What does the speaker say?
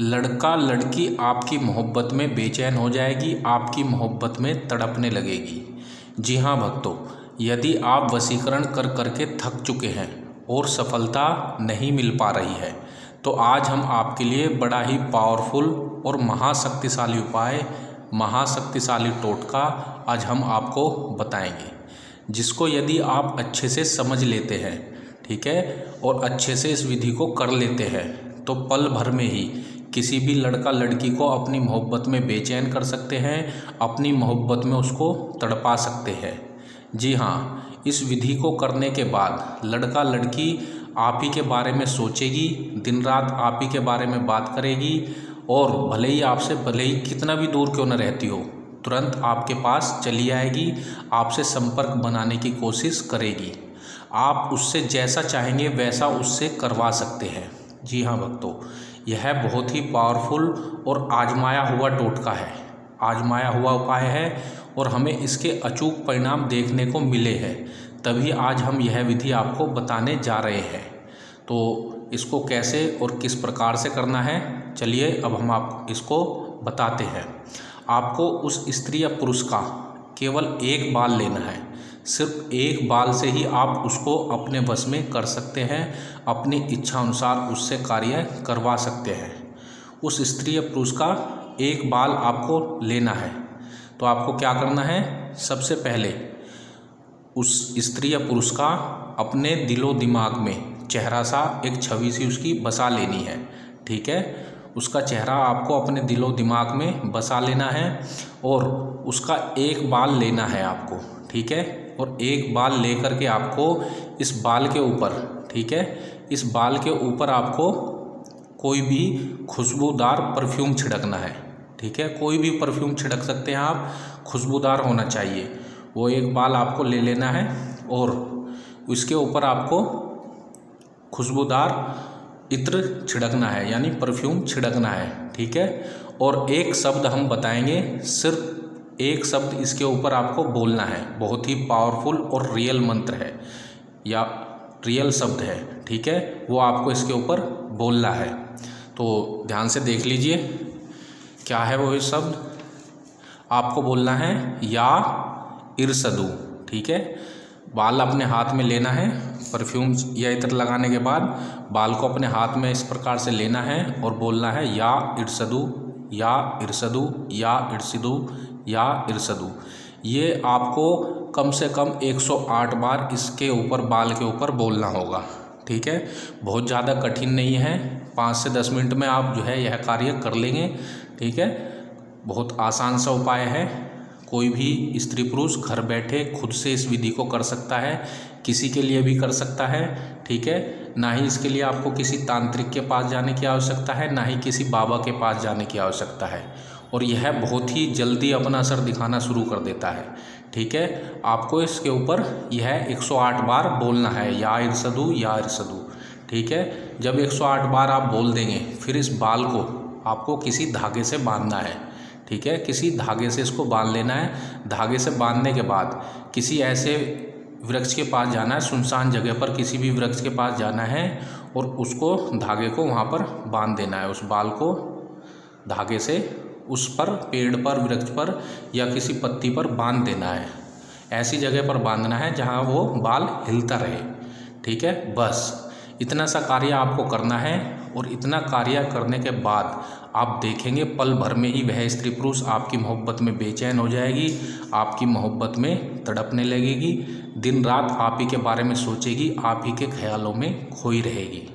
लड़का लड़की आपकी मोहब्बत में बेचैन हो जाएगी, आपकी मोहब्बत में तड़पने लगेगी। जी हाँ भक्तों, यदि आप वशीकरण कर करके थक चुके हैं और सफलता नहीं मिल पा रही है, तो आज हम आपके लिए बड़ा ही पावरफुल और महाशक्तिशाली उपाय, महाशक्तिशाली टोटका आज हम आपको बताएंगे, जिसको यदि आप अच्छे से समझ लेते हैं, ठीक है, और अच्छे से इस विधि को कर लेते हैं, तो पल भर में ही किसी भी लड़का लड़की को अपनी मोहब्बत में बेचैन कर सकते हैं, अपनी मोहब्बत में उसको तड़पा सकते हैं। जी हाँ, इस विधि को करने के बाद लड़का लड़की आप ही के बारे में सोचेगी, दिन रात आप ही के बारे में बात करेगी, और भले ही आपसे भले ही कितना भी दूर क्यों न रहती हो, तुरंत आपके पास चली आएगी, आपसे संपर्क बनाने की कोशिश करेगी। आप उससे जैसा चाहेंगे वैसा उससे करवा सकते हैं। जी हाँ भक्तों, यह बहुत ही पावरफुल और आजमाया हुआ टोटका है, आजमाया हुआ उपाय है, और हमें इसके अचूक परिणाम देखने को मिले हैं, तभी आज हम यह विधि आपको बताने जा रहे हैं। तो इसको कैसे और किस प्रकार से करना है, चलिए अब हम आप इसको बताते हैं। आपको उस स्त्री या पुरुष का केवल एक बाल लेना है, सिर्फ एक बाल से ही आप उसको अपने वश में कर सकते हैं, अपनी इच्छा अनुसार उससे कार्य करवा सकते हैं। उस स्त्री या पुरुष का एक बाल आपको लेना है, तो आपको क्या करना है, सबसे पहले उस स्त्री या पुरुष का अपने दिलो दिमाग में चेहरा सा एक छवि सी उसकी बसा लेनी है, ठीक है। उसका चेहरा आपको अपने दिलो दिमाग में बसा लेना है, और उसका एक बाल लेना है आपको, ठीक है। और एक बाल लेकर के आपको इस बाल के ऊपर, ठीक है, इस बाल के ऊपर आपको कोई भी खुशबूदार परफ्यूम छिड़कना है, ठीक है। कोई भी परफ्यूम छिड़क सकते हैं आप, खुशबूदार होना चाहिए। वो एक बाल आपको ले लेना है और उसके ऊपर आपको खुशबूदार इत्र छिड़कना है, यानी परफ्यूम छिड़कना है, ठीक है। और एक शब्द हम बताएंगे, सिर्फ एक शब्द इसके ऊपर आपको बोलना है। बहुत ही पावरफुल और रियल मंत्र है या रियल शब्द है, ठीक है, वो आपको इसके ऊपर बोलना है। तो ध्यान से देख लीजिए क्या है वो शब्द। आपको बोलना है या इरसदू, ठीक है। बाल अपने हाथ में लेना है, परफ्यूम या इत्र लगाने के बाद बाल को अपने हाथ में इस प्रकार से लेना है और बोलना है या इरसदू, या इरसदू, या इरसदू, या इरसदू। ये आपको कम से कम 108 बार इसके ऊपर बाल के ऊपर बोलना होगा, ठीक है। बहुत ज़्यादा कठिन नहीं है, 5 से 10 मिनट में आप जो है यह कार्य कर लेंगे, ठीक है। बहुत आसान सा उपाय है, कोई भी स्त्री पुरुष घर बैठे खुद से इस विधि को कर सकता है, किसी के लिए भी कर सकता है, ठीक है। ना ही इसके लिए आपको किसी तांत्रिक के पास जाने की आवश्यकता है, ना ही किसी बाबा के पास जाने की आवश्यकता है, और यह बहुत ही जल्दी अपना असर दिखाना शुरू कर देता है, ठीक है। आपको इसके ऊपर यह 108 बार बोलना है, या इरसदू, या इरसदू, ठीक है। जब 108 बार आप बोल देंगे, फिर इस बाल को आपको किसी धागे से बांधना है, ठीक है। किसी धागे से इसको बांध लेना है। धागे से बांधने के बाद किसी ऐसे वृक्ष के पास जाना है, सुनसान जगह पर किसी भी वृक्ष के पास जाना है, और उसको धागे को वहाँ पर बांध देना है। उस बाल को धागे से उस पर पेड़ पर, वृक्ष पर या किसी पत्ती पर बांध देना है। ऐसी जगह पर बांधना है जहाँ वो बाल हिलता रहे, ठीक है। बस इतना सा कार्य आपको करना है, और इतना कार्य करने के बाद आप देखेंगे पल भर में ही वह स्त्री पुरुष आपकी मोहब्बत में बेचैन हो जाएगी, आपकी मोहब्बत में तड़पने लगेगी, दिन रात आप ही के बारे में सोचेगी, आप ही के ख्यालों में खोई रहेगी।